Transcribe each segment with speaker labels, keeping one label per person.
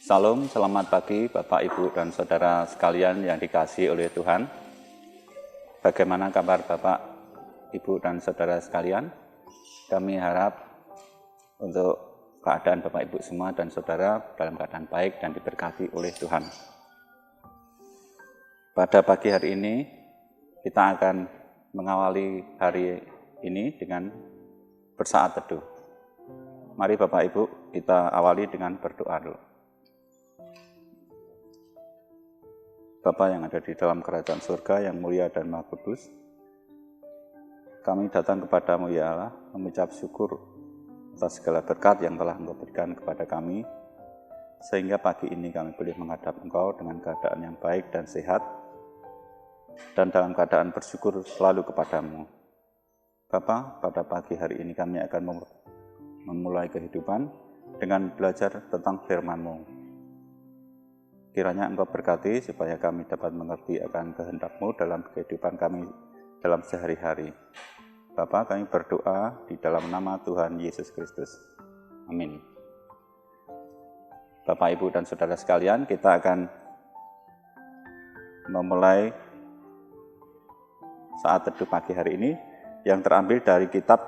Speaker 1: Salam, selamat pagi Bapak, Ibu, dan Saudara sekalian yang dikasihi oleh Tuhan. Bagaimana kabar Bapak, Ibu, dan Saudara sekalian? Kami harap untuk keadaan Bapak, Ibu semua dan Saudara dalam keadaan baik dan diberkati oleh Tuhan. Pada pagi hari ini, kita akan mengawali hari ini dengan bersaat teduh. Mari Bapak, Ibu, kita awali dengan berdoa dulu. Bapa yang ada di dalam kerajaan surga yang mulia dan maha kudus, kami datang kepadamu ya Allah, mengucap syukur atas segala berkat yang telah Engkau berikan kepada kami, sehingga pagi ini kami boleh menghadap Engkau dengan keadaan yang baik dan sehat, dan dalam keadaan bersyukur selalu kepadamu. Bapa, pada pagi hari ini kami akan memulai kehidupan dengan belajar tentang firman-Mu. Kiranya Engkau berkati supaya kami dapat mengerti akan kehendak-Mu dalam kehidupan kami dalam sehari-hari. Bapa, kami berdoa di dalam nama Tuhan Yesus Kristus. Amin. Bapak, Ibu, dan Saudara sekalian, kita akan memulai saat teduh pagi hari ini yang terambil dari kitab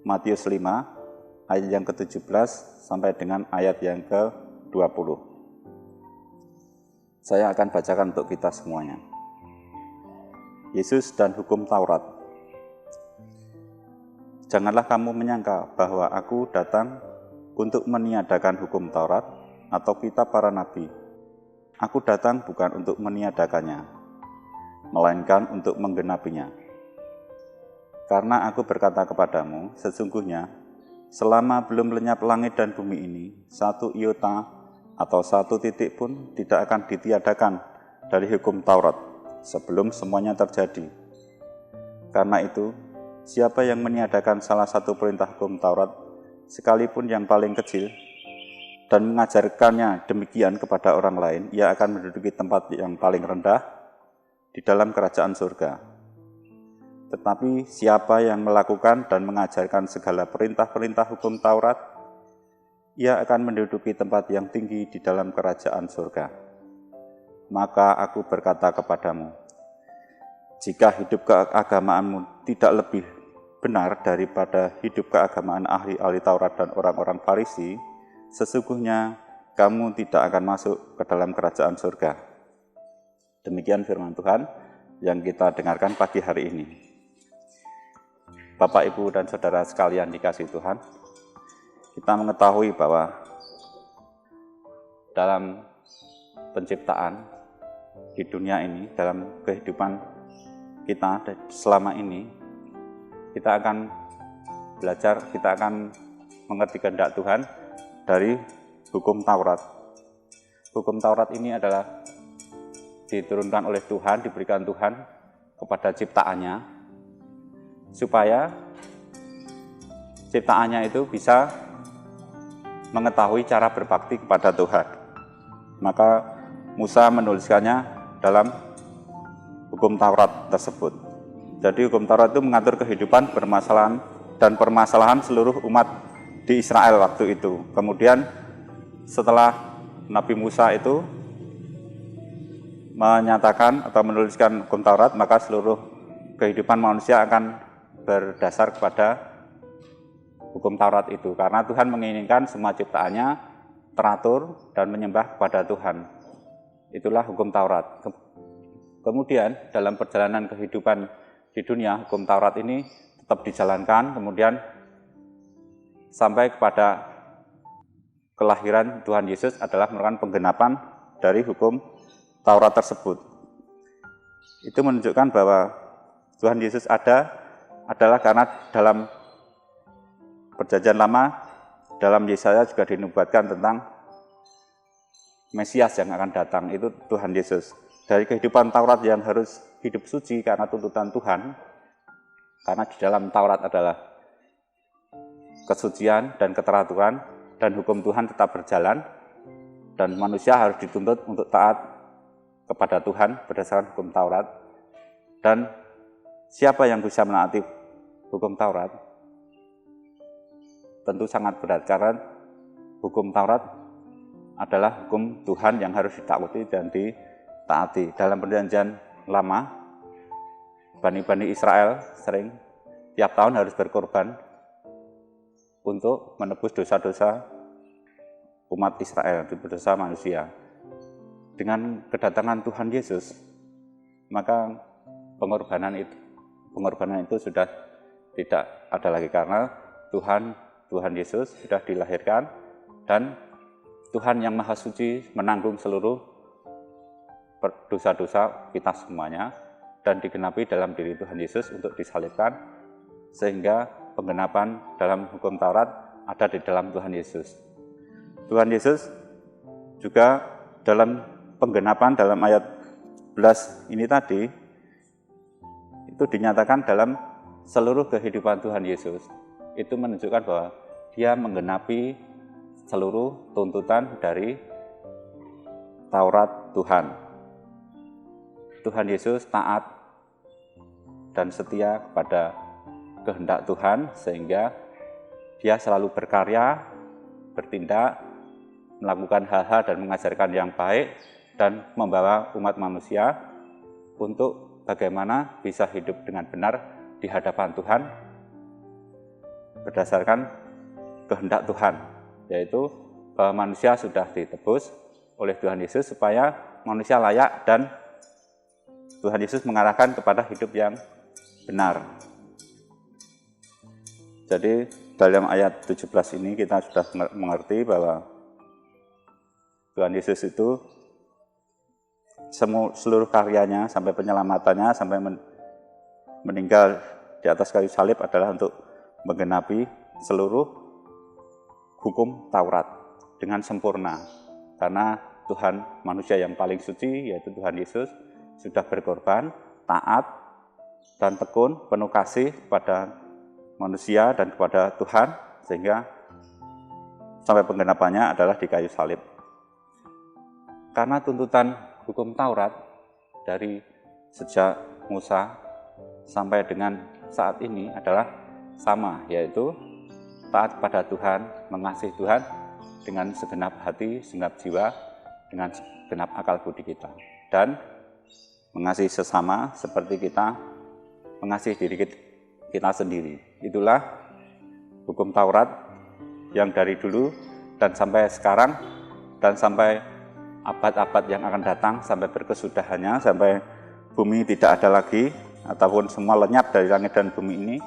Speaker 1: Matius 5 ayat yang ke-17 sampai dengan ayat yang ke-20. Saya akan bacakan untuk kita semuanya. Yesus dan hukum Taurat. Janganlah kamu menyangka bahwa aku datang untuk meniadakan hukum Taurat atau kitab para nabi. Aku datang bukan untuk meniadakannya, melainkan untuk menggenapinya. Karena aku berkata kepadamu, sesungguhnya selama belum lenyap langit dan bumi ini, satu iota atau satu titik pun tidak akan ditiadakan dari hukum Taurat sebelum semuanya terjadi. Karena itu, siapa yang meniadakan salah satu perintah hukum Taurat, sekalipun yang paling kecil, dan mengajarkannya demikian kepada orang lain, ia akan menduduki tempat yang paling rendah di dalam kerajaan surga. Tetapi siapa yang melakukan dan mengajarkan segala perintah-perintah hukum Taurat, ia akan menduduki tempat yang tinggi di dalam kerajaan surga. Maka aku berkata kepadamu, jika hidup keagamaanmu tidak lebih benar daripada hidup keagamaan ahli-ahli Taurat dan orang-orang Farisi, sesungguhnya kamu tidak akan masuk ke dalam kerajaan surga. Demikian firman Tuhan yang kita dengarkan pagi hari ini. Bapak, Ibu, dan Saudara sekalian dikasihi Tuhan, kita mengetahui bahwa dalam penciptaan di dunia ini, dalam kehidupan kita selama ini, kita akan belajar, kita akan mengerti kehendak Tuhan dari hukum Taurat. Hukum Taurat ini adalah diturunkan oleh Tuhan, diberikan Tuhan kepada ciptaannya, supaya ciptaannya itu bisa mengetahui cara berbakti kepada Tuhan. Maka Musa menuliskannya dalam hukum Taurat tersebut. Jadi hukum Taurat itu mengatur kehidupan, permasalahan seluruh umat di Israel waktu itu. Kemudian setelah Nabi Musa itu menyatakan atau menuliskan hukum Taurat, maka seluruh kehidupan manusia akan berdasar kepada hukum Taurat itu, karena Tuhan menginginkan semua ciptaannya teratur dan menyembah kepada Tuhan. Itulah hukum Taurat. Kemudian dalam perjalanan kehidupan di dunia, hukum Taurat ini tetap dijalankan, kemudian sampai kepada kelahiran Tuhan Yesus adalah merupakan penggenapan dari hukum Taurat tersebut. Itu menunjukkan bahwa Tuhan Yesus adalah karena dalam Perjanjian Lama, dalam Yesaya juga dinubuatkan tentang Mesias yang akan datang, itu Tuhan Yesus. Dari kehidupan Taurat yang harus hidup suci karena tuntutan Tuhan, karena di dalam Taurat adalah kesucian dan keteraturan, dan hukum Tuhan tetap berjalan, dan manusia harus dituntut untuk taat kepada Tuhan berdasarkan hukum Taurat. Dan siapa yang bisa menaati hukum Taurat? Tentu sangat berat, karena hukum Taurat adalah hukum Tuhan yang harus ditakuti dan ditaati. Dalam Perjanjian Lama, Bani Israel sering tiap tahun harus berkorban untuk menebus dosa-dosa umat Israel, dosa manusia. Dengan kedatangan Tuhan Yesus, maka pengorbanan itu sudah tidak ada lagi, karena Tuhan Yesus sudah dilahirkan dan Tuhan yang Maha Suci menanggung seluruh dosa-dosa kita semuanya dan digenapi dalam diri Tuhan Yesus untuk disalibkan, sehingga penggenapan dalam hukum Taurat ada di dalam Tuhan Yesus. Tuhan Yesus juga dalam penggenapan dalam ayat 11 ini tadi, itu dinyatakan dalam seluruh kehidupan Tuhan Yesus. Itu menunjukkan bahwa Dia menggenapi seluruh tuntutan dari Taurat Tuhan. Tuhan Yesus taat dan setia kepada kehendak Tuhan, sehingga Dia selalu berkarya, bertindak, melakukan hal-hal dan mengajarkan yang baik, dan membawa umat manusia untuk bagaimana bisa hidup dengan benar di hadapan Tuhan berdasarkan kehendak Tuhan, yaitu bahwa manusia sudah ditebus oleh Tuhan Yesus supaya manusia layak, dan Tuhan Yesus mengarahkan kepada hidup yang benar. Jadi dalam ayat 17 ini kita sudah mengerti bahwa Tuhan Yesus itu seluruh karyanya sampai penyelamatannya, sampai meninggal di atas kayu salib adalah untuk menggenapi seluruh hukum Taurat dengan sempurna. Karena Tuhan manusia yang paling suci, yaitu Tuhan Yesus, sudah berkorban, taat, dan tekun, penuh kasih kepada manusia dan kepada Tuhan, sehingga sampai penggenapannya adalah di kayu salib. Karena tuntutan hukum Taurat dari sejak Musa sampai dengan saat ini adalah sama, yaitu taat kepada Tuhan, mengasihi Tuhan dengan segenap hati, segenap jiwa, dengan segenap akal budi kita, dan mengasihi sesama seperti kita mengasihi diri kita sendiri. Itulah hukum Taurat yang dari dulu dan sampai sekarang dan sampai abad-abad yang akan datang, sampai berkesudahannya, sampai bumi tidak ada lagi ataupun semua lenyap dari langit dan bumi ini,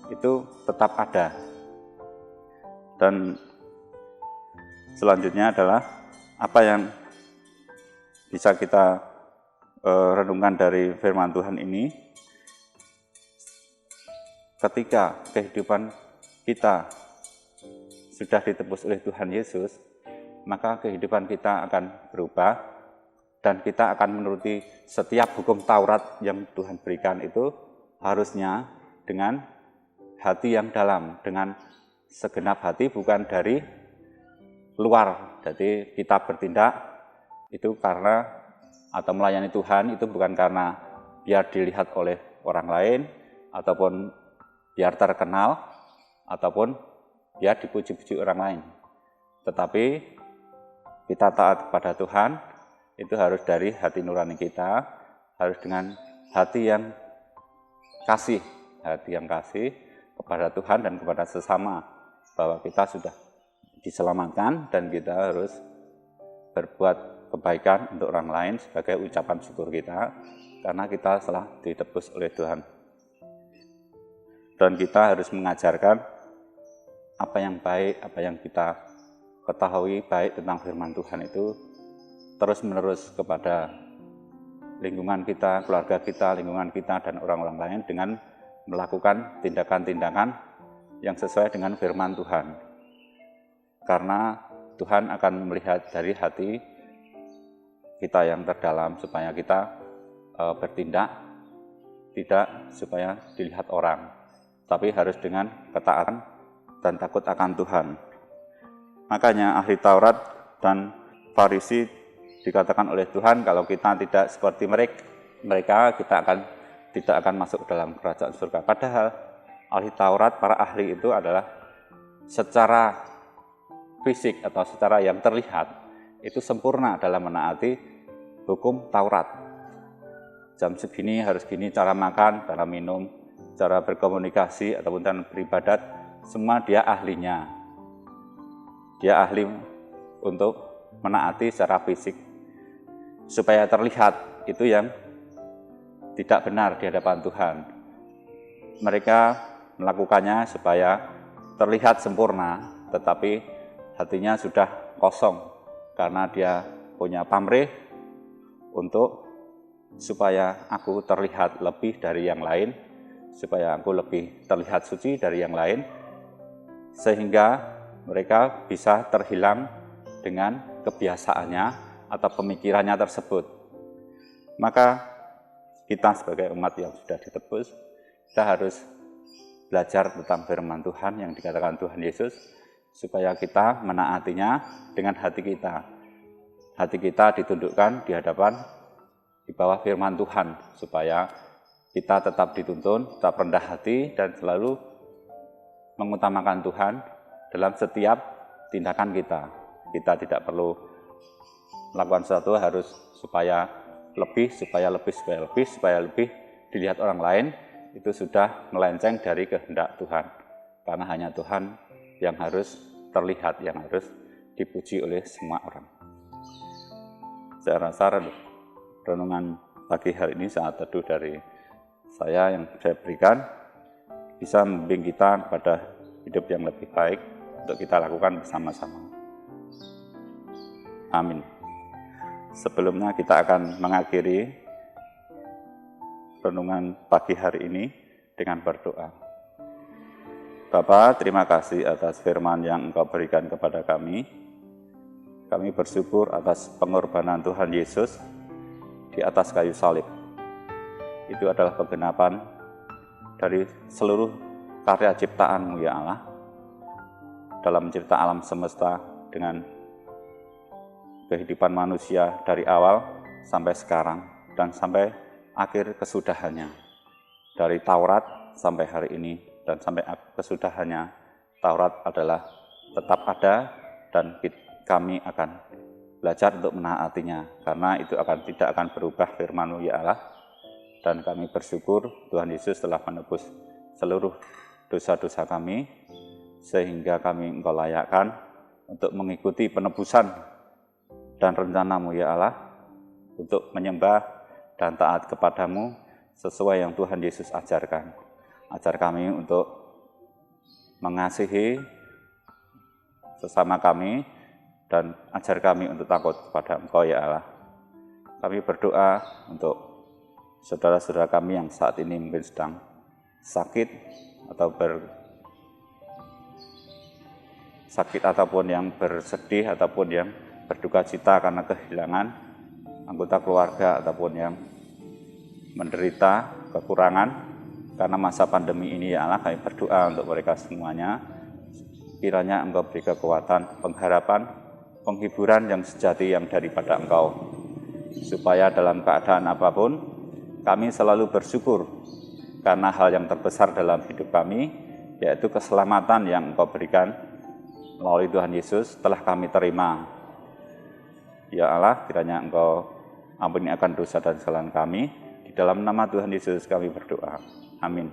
Speaker 1: itu tetap ada. Dan selanjutnya adalah apa yang bisa kita renungkan dari firman Tuhan ini. Ketika kehidupan kita sudah ditebus oleh Tuhan Yesus, maka kehidupan kita akan berubah dan kita akan menuruti setiap hukum Taurat yang Tuhan berikan itu harusnya dengan hati yang dalam, dengan segenap hati, bukan dari luar. Jadi kita bertindak itu karena atau melayani Tuhan itu bukan karena biar dilihat oleh orang lain ataupun biar terkenal ataupun biar dipuji-puji orang lain. Tetapi kita taat kepada Tuhan itu harus dari hati nurani kita, harus dengan hati yang kasih kepada Tuhan dan kepada sesama, bahwa kita sudah diselamatkan dan kita harus berbuat kebaikan untuk orang lain sebagai ucapan syukur kita karena kita telah ditebus oleh Tuhan. Dan kita harus mengajarkan apa yang baik, apa yang kita ketahui baik tentang firman Tuhan itu terus-menerus kepada lingkungan kita, keluarga kita, lingkungan kita, dan orang-orang lain dengan melakukan tindakan-tindakan yang sesuai dengan firman Tuhan. Karena Tuhan akan melihat dari hati kita yang terdalam supaya kita bertindak tidak supaya dilihat orang, tapi harus dengan ketaatan dan takut akan Tuhan. Makanya ahli Taurat dan Farisi dikatakan oleh Tuhan, kalau kita tidak seperti mereka, kita tidak akan masuk dalam kerajaan surga. Padahal ahli Taurat, para ahli itu adalah secara fisik atau secara yang terlihat itu sempurna dalam menaati hukum Taurat. Jam segini harus gini, cara makan, cara minum, cara berkomunikasi ataupun cara beribadat, semua dia ahlinya. Dia ahli untuk menaati secara fisik supaya terlihat itu yang tidak benar di hadapan Tuhan. Mereka melakukannya supaya terlihat sempurna, tetapi hatinya sudah kosong karena dia punya pamrih untuk supaya aku terlihat lebih dari yang lain, supaya aku lebih terlihat suci dari yang lain, sehingga mereka bisa terhilang dengan kebiasaannya atau pemikirannya tersebut. Maka kita sebagai umat yang sudah ditebus, kita harus belajar tentang firman Tuhan yang dikatakan Tuhan Yesus, supaya kita menaatinya dengan hati kita. Hati kita ditundukkan di hadapan, di bawah firman Tuhan, supaya kita tetap dituntun, tetap rendah hati, dan selalu mengutamakan Tuhan dalam setiap tindakan kita. Kita tidak perlu melakukan sesuatu harus supaya lebih dilihat orang lain, itu sudah melenceng dari kehendak Tuhan. Karena hanya Tuhan yang harus terlihat, yang harus dipuji oleh semua orang. Saya rasa renungan pagi hari ini, saat teduh dari saya yang saya berikan, bisa membimbing kita kepada hidup yang lebih baik untuk kita lakukan bersama-sama. Amin. Sebelumnya kita akan mengakhiri renungan pagi hari ini dengan berdoa. Bapa, terima kasih atas firman yang Engkau berikan kepada kami. Kami bersyukur atas pengorbanan Tuhan Yesus di atas kayu salib. Itu adalah penggenapan dari seluruh karya ciptaan-Mu ya Allah, dalam mencipta alam semesta dengan kehidupan manusia dari awal sampai sekarang dan sampai akhir kesudahannya. Dari Taurat sampai hari ini dan sampai kesudahannya, Taurat adalah tetap ada dan kami akan belajar untuk menaatinya, karena itu tidak akan berubah firman-Mu ya Allah. Dan kami bersyukur Tuhan Yesus telah menebus seluruh dosa-dosa kami, sehingga kami Engkau layakkan untuk mengikuti penebusan dan rencana-Mu ya Allah, untuk menyembah dan taat kepadamu sesuai yang Tuhan Yesus ajarkan. Ajar kami untuk mengasihi sesama kami dan ajar kami untuk takut kepada Engkau ya Allah. Kami berdoa untuk saudara-saudara kami yang saat ini mungkin sedang sakit atau sakit ataupun yang bersedih ataupun yang berduka cita karena kehilangan anggota keluarga ataupun yang menderita kekurangan karena masa pandemi ini ya Allah. Kami berdoa untuk mereka semuanya, kiranya Engkau beri kekuatan, pengharapan, penghiburan yang sejati yang daripada Engkau, supaya dalam keadaan apapun kami selalu bersyukur karena hal yang terbesar dalam hidup kami, yaitu keselamatan yang Engkau berikan melalui Tuhan Yesus telah kami terima. Ya Allah, kiranya Engkau ampuni akan dosa dan kesalahan kami. Di dalam nama Tuhan Yesus kami berdoa. Amin.